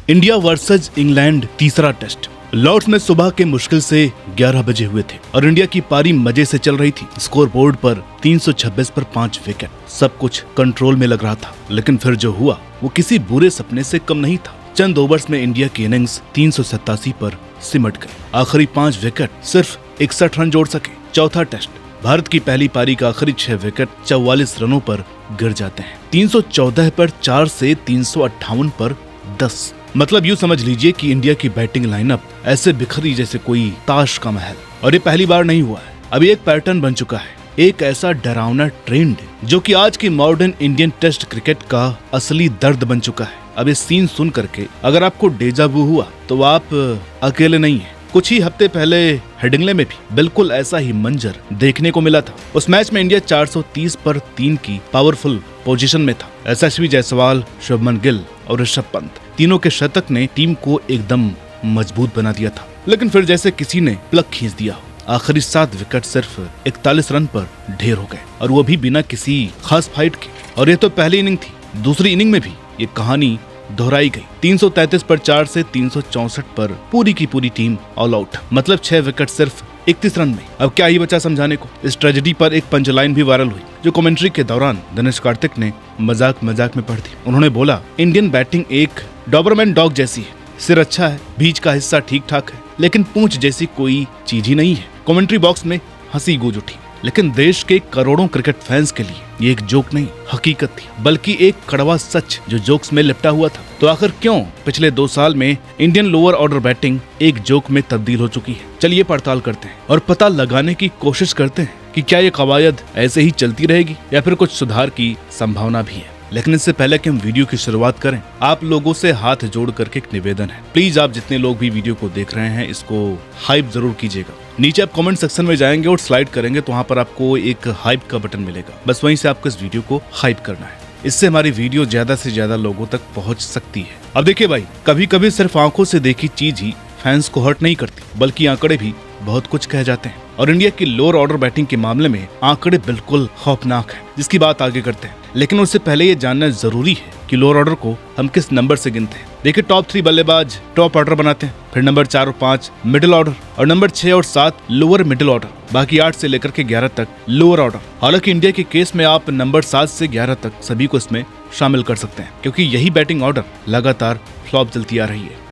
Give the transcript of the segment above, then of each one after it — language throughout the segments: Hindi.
इंडिया वर्सेस इंग्लैंड तीसरा टेस्ट लॉर्ड्स में सुबह के मुश्किल से 11 बजे हुए थे और इंडिया की पारी मजे से चल रही थी। स्कोर बोर्ड पर 326 पर 5 विकेट, सब कुछ कंट्रोल में लग रहा था। लेकिन फिर जो हुआ वो किसी बुरे सपने से कम नहीं था। चंद ओवर्स में इंडिया की इनिंग्स 387 पर सिमट गई। आखिरी 5 विकेट सिर्फ 61 रन जोड़ सके। चौथा टेस्ट भारत की पहली पारी का आखिरी 6 विकेट 44 रनों पर गिर जाते हैं। 314 पर 4 से 358 पर 10। मतलब यूँ समझ लीजिए कि इंडिया की बैटिंग लाइनअप ऐसे बिखरी जैसे कोई ताश का महल। और ये पहली बार नहीं हुआ है, अभी एक पैटर्न बन चुका है, एक ऐसा डरावना ट्रेंड जो कि आज की मॉडर्न इंडियन टेस्ट क्रिकेट का असली दर्द बन चुका है। अब इस सीन सुन करके अगर आपको डेजा वू हुआ तो आप अकेले नहीं हैं। कुछ ही हफ्ते पहले हेडिंग्ले में भी बिल्कुल ऐसा ही मंजर देखने को मिला था। उस मैच में इंडिया 430 पर 3 की पावरफुल पोजीशन में था। यशस्वी जायसवाल, शुभमन गिल और ऋषभ पंत तीनों के शतक ने टीम को एकदम मजबूत बना दिया था। लेकिन फिर जैसे किसी ने प्लग खींच दिया, आखिरी 7 विकेट सिर्फ 41 रन पर ढेर हो गए, और वो भी बिना किसी खास फाइट के। और ये तो पहली इनिंग थी, दूसरी इनिंग में भी ये कहानी दोहराई गई। 333 पर 4 से 364 पर पूरी की पूरी टीम ऑल आउट। मतलब 6 विकेट सिर्फ 31 रन में। अब क्या ही बचा समझाने को। इस ट्रेजेडी पर एक पंचलाइन भी वायरल हुई जो कमेंट्री के दौरान दिनेश कार्तिक ने मजाक में पढ़ दी। उन्होंने बोला, इंडियन बैटिंग एक डॉबरमैन डॉग जैसी है, सिर अच्छा है, बीच का हिस्सा ठीक ठाक है, लेकिन पूंछ जैसी कोई चीज ही नहीं है। कमेंट्री बॉक्स में हंसी गूंज उठी। लेकिन देश के करोड़ों क्रिकेट फैंस के लिए ये एक जोक नहीं, हकीकत थी, बल्कि एक कड़वा सच जो जोक्स में लिपटा हुआ था। तो आखिर क्यों पिछले 2 साल में इंडियन लोअर ऑर्डर बैटिंग एक जोक में तब्दील हो चुकी है? चलिए पड़ताल करते हैं और पता लगाने की कोशिश करते हैं कि क्या ये कवायद ऐसे ही चलती रहेगी या फिर कुछ सुधार की संभावना भी है। लेकिन इससे पहले कि हम वीडियो की शुरुआत करें, आप लोगों से हाथ जोड़ करके एक निवेदन है, प्लीज आप जितने लोग भी वीडियो को देख रहे हैं इसको हाइप जरूर कीजिएगा। नीचे आप कमेंट सेक्शन में जाएंगे और स्लाइड करेंगे तो वहाँ पर आपको एक हाइप का बटन मिलेगा। बस वहीं से आपको इस वीडियो को हाइप करना है, इससे हमारी वीडियो ज्यादा से ज्यादा लोगों तक पहुँच सकती है। अब देखिए भाई, कभी कभी सिर्फ आंखों से देखी चीज ही फैंस को हर्ट नहीं करती, बल्कि आंकड़े भी बहुत कुछ कह जाते हैं। और इंडिया की लोअर ऑर्डर बैटिंग के मामले में आंकड़े बिल्कुल खौफनाक है, जिसकी बात आगे करते हैं। लेकिन उससे पहले ये जानना जरूरी है कि लोअर ऑर्डर को हम किस नंबर से गिनते हैं। देखिए, टॉप 3 बल्लेबाज टॉप ऑर्डर बनाते हैं, फिर नंबर 4 और 5 मिडिल ऑर्डर, और नंबर 6 और 7 लोअर मिडिल ऑर्डर, बाकी 8 से लेकर के 11 तक लोअर ऑर्डर। हालांकि इंडिया के केस में आप नंबर 7 से 11 तक सभी को इसमें शामिल कर सकते हैं, क्योंकि यही बैटिंग ऑर्डर लगातार फ्लॉप चलती आ रही है।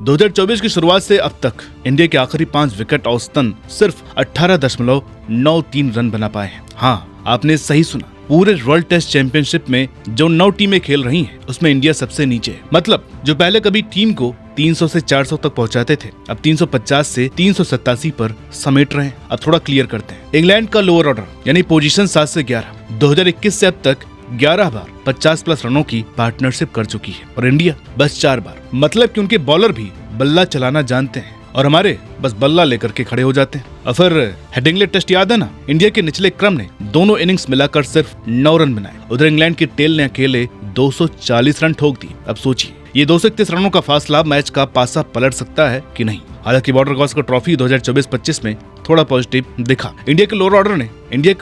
2024 की शुरुआत से अब तक इंडिया के आखिरी 5 विकेट औसतन सिर्फ 18.93 रन बना पाए हैं। हाँ, आपने सही सुना, पूरे वर्ल्ड टेस्ट चैंपियनशिप में जो 9 टीमें खेल रही हैं उसमें इंडिया सबसे नीचे है। मतलब जो पहले कभी टीम को 300 से 400 तक पहुंचाते थे, अब 350 से 387 पर समेट रहे हैं। अब थोड़ा क्लियर करते हैं। इंग्लैंड का लोअर ऑर्डर यानी पोजीशन 7 से 11 2021 से अब तक 11 बार 50+ रनों की पार्टनरशिप कर चुकी है, और इंडिया बस 4 बार। मतलब कि उनके बॉलर भी बल्ला चलाना जानते हैं और हमारे बस बल्ला लेकर के खड़े हो जाते हैं। और फिर हेडिंग्ले टेस्ट याद है ना, इंडिया के निचले क्रम ने दोनों इनिंग्स मिलाकर सिर्फ 9 रन बनाए। उधर इंग्लैंड की टेल ने अकेले 240 रन ठोक दी। अब सोचिए, ये 231 रनों का फासला मैच का पासा पलट सकता है कि नहीं। हालांकि बॉर्डर गावस्कर ट्रॉफी 2024-25 में थोड़ा पॉजिटिव दिखा। इंडिया के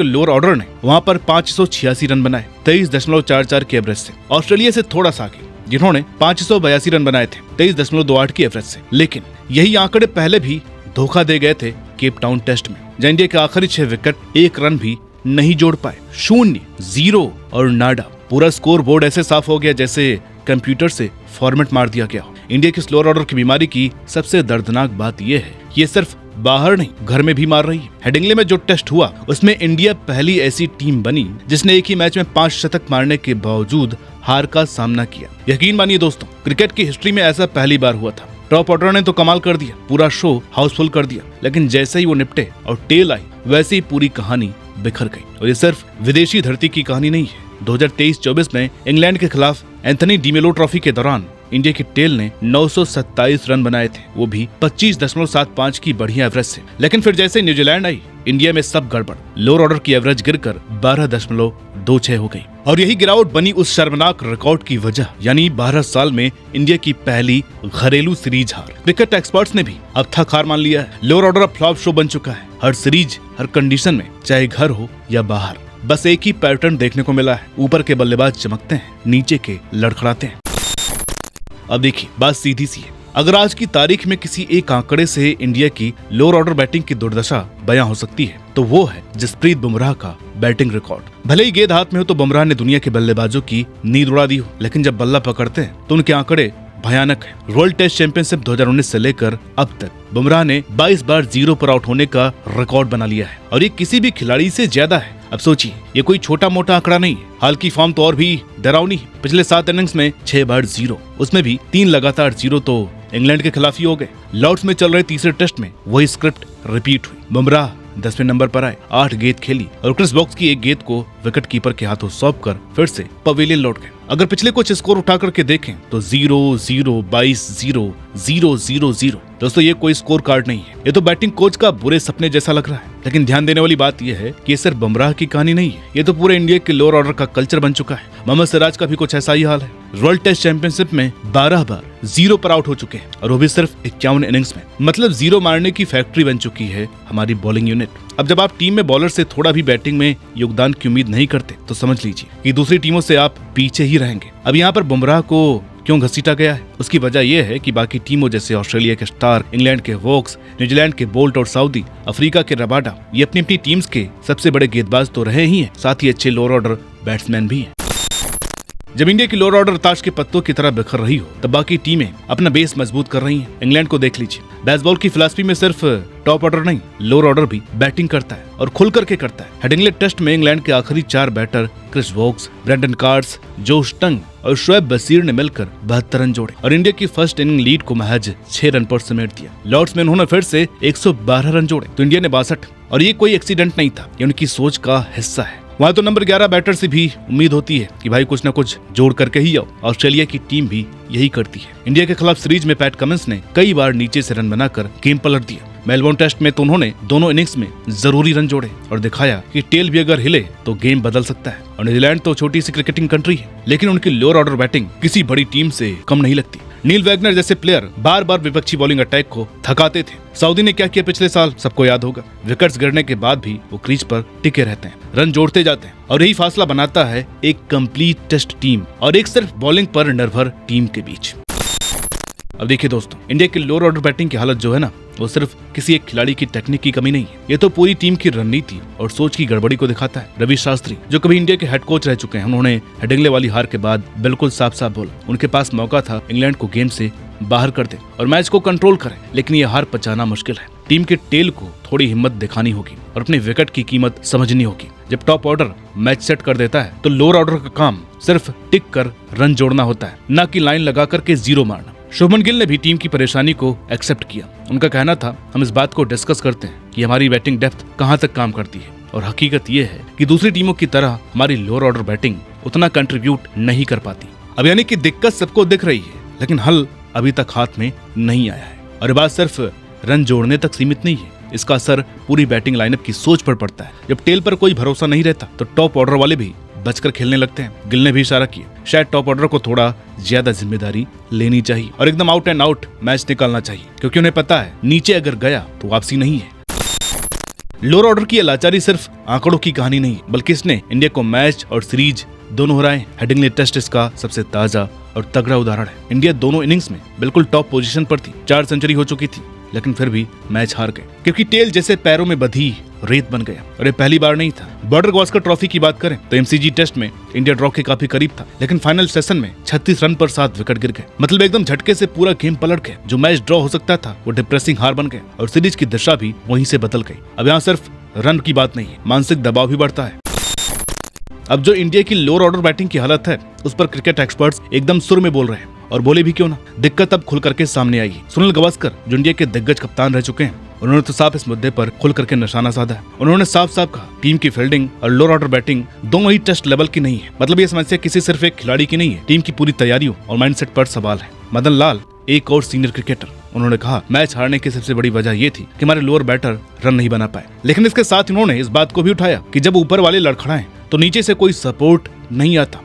लोअर ऑर्डर ने वहां पर 586 रन बनाए 23.44 की एवरेज से। ऑस्ट्रेलिया से थोड़ा सा आगे, जिन्होंने 582 रन बनाए थे 23.28 की एवरेज से। लेकिन यही आंकड़े पहले भी धोखा दे गए थे केप टाउन टेस्ट में, जहां इंडिया के आखिरी 6 विकेट 1 रन भी नहीं जोड़ पाए। 0, 0 और नाडा। पूरा स्कोर बोर्ड ऐसे साफ हो गया जैसे कंप्यूटर से फॉर्मेट मार दिया गया हो। इंडिया की स्लोअर ऑर्डर की बीमारी की सबसे दर्दनाक बात यह है, ये सिर्फ बाहर नहीं घर में भी मार रही है। हेडिंग्ले में जो टेस्ट हुआ उसमें इंडिया पहली ऐसी टीम बनी जिसने एक ही मैच में 5 शतक मारने के बावजूद हार का सामना किया। यकीन मानिए दोस्तों, क्रिकेट की हिस्ट्री में ऐसा पहली बार हुआ था। टॉप ऑर्डर ने तो कमाल कर दिया, पूरा शो हाउसफुल कर दिया, लेकिन जैसे ही वो निपटे और टेल आई वैसे ही पूरी कहानी बिखर गई। और ये सिर्फ विदेशी धरती की कहानी नहीं है। 2023-24 में इंग्लैंड के खिलाफ एंथनी डीमेलो ट्रॉफी के दौरान इंडिया की टेल ने 927 रन बनाए थे, वो भी 25.75 की बढ़िया एवरेज से। लेकिन फिर जैसे न्यूजीलैंड आई, इंडिया में सब गड़बड़। लोअर ऑर्डर की एवरेज गिरकर 12.26 हो गई, और यही गिरावट बनी उस शर्मनाक रिकॉर्ड की वजह, यानी 12 साल में इंडिया की पहली घरेलू सीरीज हार। क्रिकेट एक्सपर्ट्स ने भी अब थक हार मान लिया है। लोअर ऑर्डर अब फ्लॉप शो बन चुका है। हर सीरीज, हर कंडीशन में, चाहे घर हो या बाहर, बस एक ही पैटर्न देखने को मिला है। ऊपर के बल्लेबाज चमकते हैं, नीचे के लड़खड़ाते हैं। अब देखिए, बात सीधी सी है, अगर आज की तारीख में किसी एक आंकड़े से इंडिया की लोअर ऑर्डर बैटिंग की दुर्दशा बयां हो सकती है तो वो है जसप्रीत बुमराह का बैटिंग रिकॉर्ड। भले ही गेंद हाथ में हो तो बुमराह ने दुनिया के बल्लेबाजों की नींद उड़ा दी हो, लेकिन जब बल्ला पकड़ते हैं तो उनके आंकड़े भयानक है। वर्ल्ड टेस्ट चैंपियनशिप 2019 से लेकर अब तक बुमराह ने 22 बार 0 पर आउट होने का रिकॉर्ड बना लिया है और ये किसी भी खिलाड़ी से ज्यादा है। अब सोचिए, ये कोई छोटा मोटा आंकड़ा नहीं है। हाल की फॉर्म तो और भी डरावनी है। पिछले 7 इनिंग्स में 6 बार 0, उसमें भी 3 लगातार 0 तो इंग्लैंड के खिलाफ ही हो गए। लॉर्ड्स में चल रहे तीसरे टेस्ट में वही स्क्रिप्ट रिपीट हुई। बुमराह 10वें नंबर पर आए, 8 गेंद खेली और क्रिस वोक्स की एक गेंद को विकेट कीपर के हाथों सौंप कर फिर से पवेलियन लौट गए। अगर पिछले कुछ स्कोर उठा करके देखें तो 0-0, 22-0, 0-0-0। दोस्तों, ये कोई स्कोर कार्ड नहीं है, ये तो बैटिंग कोच का बुरे सपने जैसा लग रहा है। लेकिन ध्यान देने वाली बात यह है कि ये सिर्फ बुमराह की कहानी नहीं है, ये तो पूरे इंडिया के लोअर ऑर्डर का कल्चर बन चुका है। मोहम्मद सिराज का भी कुछ ऐसा ही हाल है। वर्ल्ड टेस्ट चैंपियनशिप में 12 बार 0 पर आउट हो चुके हैं और वो भी सिर्फ 51 इनिंग्स में। मतलब 0 मारने की फैक्ट्री बन चुकी है हमारी बॉलिंग यूनिट। अब जब आप टीम में बॉलर से थोड़ा भी बैटिंग में योगदान की उम्मीद नहीं करते तो समझ लीजिए कि दूसरी टीमों से आप पीछे ही रहेंगे। अब यहाँ पर बुमराह को क्यों घसीटा गया है, उसकी वजह यह है कि बाकी टीमों जैसे ऑस्ट्रेलिया के स्टार, इंग्लैंड के वोक्स, न्यूजीलैंड के बोल्ट और सऊदी अफ्रीका के रबाडा, ये अपनी अपनी टीम्स के सबसे बड़े गेंदबाज तो रहे ही हैं, साथ ही अच्छे लोअर ऑर्डर बैट्समैन भी हैं। जब इंडिया की लोअर ऑर्डर ताश के पत्तों की तरह बिखर रही हो तब बाकी टीमें अपना बेस मजबूत कर रही हैं। इंग्लैंड को देख लीजिए, बेसबॉल की फिलॉसफी में सिर्फ टॉप ऑर्डर नहीं, लोअर ऑर्डर भी बैटिंग करता है और खुल करके करता है। हेडिंग्ले टेस्ट में इंग्लैंड के आखिरी 4 batter Chris Woakes, Brydon Carse, Josh Tongue और शोएब बशीर ने मिलकर 72 रन जोड़े और इंडिया की फर्स्ट इनिंग लीड को महज 6 रन पर समेट दिया। लॉर्ड्स में उन्होंने फिर से 112 रन जोड़े तो इंडिया ने 62, और ये कोई एक्सीडेंट नहीं था, ये उनकी सोच का हिस्सा है। वहाँ तो नंबर 11 बैटर से भी उम्मीद होती है कि भाई कुछ न कुछ जोड़ करके ही आओ। ऑस्ट्रेलिया की टीम भी यही करती है। इंडिया के खिलाफ सीरीज में पैट कमिंस ने कई बार नीचे से रन बनाकर गेम पलट दिया। मेलबोर्न टेस्ट में तो उन्होंने दोनों इनिंग्स में जरूरी रन जोड़े और दिखाया कि टेल भी अगर हिले तो गेम बदल सकता है। और न्यूजीलैंड तो छोटी सी क्रिकेटिंग कंट्री है, लेकिन उनकी लोअर ऑर्डर बैटिंग किसी बड़ी टीम से कम नहीं लगती। नील वैगनर जैसे प्लेयर बार बार विपक्षी बॉलिंग अटैक को थकाते थे। सऊदी ने क्या किया पिछले साल सबको याद होगा। विकेट्स गिरने के बाद भी वो क्रीज पर टिके रहते हैं, रन जोड़ते जाते हैं और यही फासला बनाता है एक कंप्लीट टेस्ट टीम और एक सिर्फ बॉलिंग पर निर्भर टीम के बीच। अब देखिए दोस्तों, इंडिया की लोअर ऑर्डर बैटिंग की हालत जो है ना, वो सिर्फ किसी एक खिलाड़ी की टेक्निक की कमी नहीं है, ये तो पूरी टीम की रणनीति और सोच की गड़बड़ी को दिखाता है। रवि शास्त्री जो कभी इंडिया के हेड कोच रह चुके हैं, उन्होंने हेडिंग्ले वाली हार के बाद बिल्कुल साफ साफ बोला उनके पास मौका था इंग्लैंड को गेम से बाहर कर दे और मैच को कंट्रोल करें, लेकिन ये हार पचाना मुश्किल है। टीम के टेल को थोड़ी हिम्मत दिखानी होगी और अपने विकेट की कीमत समझनी होगी। जब टॉप ऑर्डर मैच सेट कर देता है तो लोअर ऑर्डर का काम सिर्फ टिक कर रन जोड़ना होता है, न कि लाइन लगा करके 0 मारना। शुभमन गिल ने भी टीम की परेशानी को एक्सेप्ट किया। उनका कहना था, हम इस बात को डिस्कस करते हैं कि हमारी बैटिंग डेप्थ कहां तक काम करती है और हकीकत ये है कि दूसरी टीमों की तरह हमारी लोअर ऑर्डर बैटिंग उतना कंट्रीब्यूट नहीं कर पाती। अब यानी कि दिक्कत सबको दिख रही है, लेकिन हल अभी तक हाथ में नहीं आया है। और बात सिर्फ रन जोड़ने तक सीमित नहीं है, इसका असर पूरी बैटिंग लाइनअप की सोच पर पड़ता है। जब टेल पर कोई भरोसा नहीं रहता तो टॉप ऑर्डर वाले भी बचकर खेलने लगते हैं। गिल ने भी इशारा किया, शायद टॉप ऑर्डर को थोड़ा ज्यादा जिम्मेदारी लेनी चाहिए और एकदम आउट एंड आउट मैच निकालना चाहिए, क्योंकि उन्हें पता है नीचे अगर गया तो वापसी नहीं है। लोअर ऑर्डर की लाचारी सिर्फ आंकड़ों की कहानी नहीं, बल्कि इसने इंडिया को मैच और सीरीज दोनों हराए। हेडिंग्ले टेस्ट इसका सबसे ताजा और तगड़ा उदाहरण है। इंडिया दोनों इनिंग्स में बिल्कुल टॉप पोजीशन पर थी, 4 सेंचुरी हो चुकी थी, लेकिन फिर भी मैच हार गए क्योंकि टेल जैसे पैरों में बधी रेत बन गया। और ये पहली बार नहीं था। बॉर्डर गावस्कर ट्रॉफी की बात करें तो एमसीजी टेस्ट में इंडिया ड्रॉ के काफी करीब था, लेकिन फाइनल सेशन में 36 रन पर 7 विकेट गिर गए। मतलब एकदम झटके से पूरा गेम पलट गया। जो मैच ड्रॉ हो सकता था वो डिप्रेसिंग हार बन गया और सीरीज की दिशा भी वहीं से बदल गई। अब यहाँ सिर्फ रन की बात नहीं है, मानसिक दबाव भी बढ़ता है। अब जो इंडिया की लोअर ऑर्डर बैटिंग की हालत है उस पर क्रिकेट एक्सपर्ट्स एकदम सुर में बोल रहे हैं, और बोले भी क्यों ना। दिक्कत अब खुल करके सामने आई है। सुनील गावस्कर जो इंडिया के दिग्गज कप्तान रह चुके हैं, उन्होंने तो साफ इस मुद्दे पर खुल करके निशाना साधा है। उन्होंने साफ साफ कहा, टीम की फील्डिंग और लोअर ऑर्डर बैटिंग दोनों ही टेस्ट लेवल की नहीं है। मतलब ये समस्या किसी सिर्फ एक खिलाड़ी की नहीं है, टीम की पूरी तैयारियों और माइंडसेट पर सवाल है। मदन लाल एक और सीनियर क्रिकेटर, उन्होंने कहा, मैच हारने की सबसे बड़ी वजह ये थी कि हमारे लोअर बैटर रन नहीं बना पाए। लेकिन इसके साथ उन्होंने इस बात को भी उठाया कि जब ऊपर वाले लड़खड़ाएं तो नीचे से कोई सपोर्ट नहीं आता।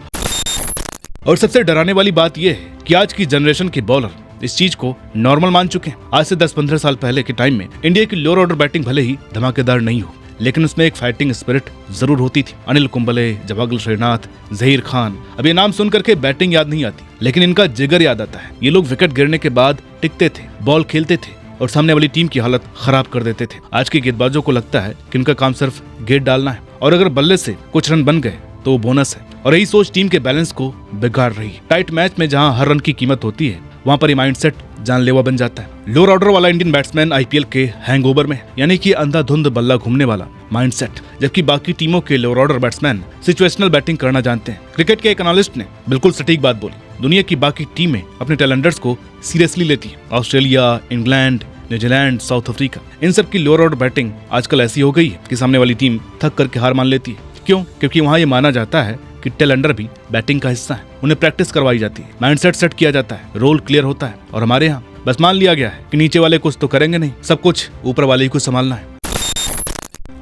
और सबसे डराने वाली बात यह है कि आज की जनरेशन के बॉलर इस चीज को नॉर्मल मान चुके हैं। आज से 10-15 साल पहले के टाइम में इंडिया की लोअर ऑर्डर बैटिंग भले ही धमाकेदार नहीं हो, लेकिन उसमें एक फाइटिंग स्पिरिट जरूर होती थी। अनिल कुंबले, जवागल श्रीनाथ, जहीर खान, अब ये नाम सुन करके बैटिंग याद नहीं आती, लेकिन इनका जिगर याद आता है। ये लोग विकेट गिरने के बाद टिकते थे, बॉल खेलते थे और सामने वाली टीम की हालत खराब कर देते थे। आज के गेंदबाजों को लगता है कि इनका काम सिर्फ गेंद डालना है और अगर बल्ले से कुछ रन बन गए तो वो बोनस है, और यही सोच टीम के बैलेंस को बिगाड़ रही है। टाइट मैच में जहां हर रन की कीमत होती है, वहां पर ये माइंडसेट जानलेवा बन जाता है। लोअर ऑर्डर वाला इंडियन बैट्समैन आईपीएल के हैंगओवर में, यानी कि अंधाधुंध बल्ला घूमने वाला माइंडसेट, जबकि बाकी टीमों के lower order batsman situational batting करना जानते हैं। क्रिकेट के एक एनालिस्ट ने बिल्कुल सटीक बात बोली, दुनिया की बाकी टीमें अपने टैलेंडर्स को सीरियसली लेती है। Australia, England, New Zealand, South Africa, इन सब की लोअर ऑर्डर बैटिंग आजकल ऐसी हो गई है कि सामने वाली टीम थक करके हार मान लेती है। क्यों? क्योंकि वहाँ ये माना जाता है कि टेलेंडर भी बैटिंग का हिस्सा है, उन्हें प्रैक्टिस करवाई जाती है, माइंडसेट सेट किया जाता है, रोल क्लियर होता है। और हमारे यहाँ बस मान लिया गया है कि नीचे वाले कुछ तो करेंगे नहीं, सब कुछ ऊपर वाले ही को संभालना है।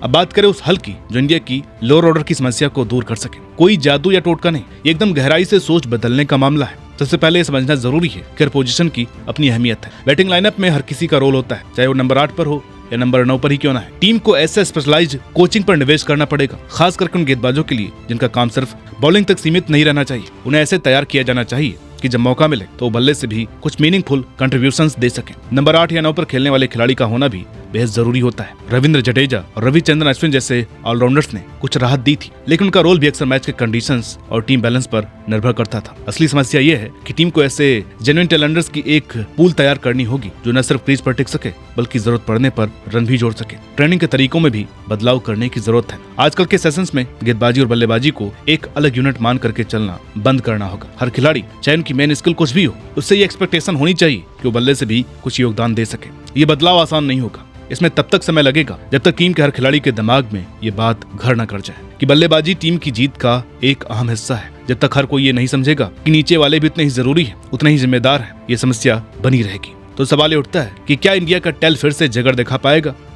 अब बात करें उस हल की जो इंडिया की लोअर ऑर्डर की समस्या को दूर कर सके। कोई जादू या टोटका नहीं, ये एकदम गहराई से सोच बदलने का मामला है। सबसे पहले ये समझना जरूरी है कि हर पोजीशन की अपनी अहमियत है। बैटिंग लाइनअप में हर किसी का रोल होता है, चाहे वो नंबर 8 पर हो या नंबर 9 पर ही क्यों ना है। टीम को ऐसे स्पेशलाइज्ड कोचिंग पर निवेश करना पड़ेगा, खास करके उन गेंदबाजों के लिए जिनका काम सिर्फ बॉलिंग तक सीमित नहीं रहना चाहिए। उन्हें ऐसे तैयार किया जाना चाहिए कि जब मौका मिले तो बल्ले से भी कुछ मीनिंगफुल कंट्रीब्यूशंस दे सकें। नंबर 8 या 9 पर खेलने वाले खिलाड़ी का होना भी बेहद जरूरी होता है। रविंद्र जडेजा और रविचंद्रन अश्विन जैसे ऑलराउंडर्स ने कुछ राहत दी थी, लेकिन उनका रोल भी अक्सर मैच के कंडीशंस और टीम बैलेंस पर निर्भर करता था। असली समस्या ये है कि टीम को ऐसे जेन्युइन टैलेंटर्स की एक पूल तैयार करनी होगी जो न सिर्फ क्रीज पर टिक सके बल्कि जरूरत पड़ने पर रन भी जोड़ सके। ट्रेनिंग के तरीकों में भी बदलाव करने की जरूरत है। आजकल के सेशंस में गेंदबाजी और बल्लेबाजी को एक अलग यूनिट मान करके चलना बंद करना होगा। हर खिलाड़ी, चाहे उनकी मेन स्किल कुछ भी हो, उससे ये एक्सपेक्टेशन होनी चाहिए कि वो बल्ले से भी कुछ योगदान दे सके। ये बदलाव आसान नहीं होगा, इसमें तब तक समय लगेगा जब तक टीम के हर खिलाड़ी के दिमाग में ये बात घर न कर जाए कि बल्लेबाजी टीम की जीत का एक अहम हिस्सा है। जब तक हर कोई ये नहीं समझेगा कि नीचे वाले भी उतने ही जरूरी है, उतने ही जिम्मेदार है, ये समस्या बनी रहेगी। तो सवाल ये उठता है कि क्या इंडिया का टेल फिर से जगड़ दिखा पाएगा?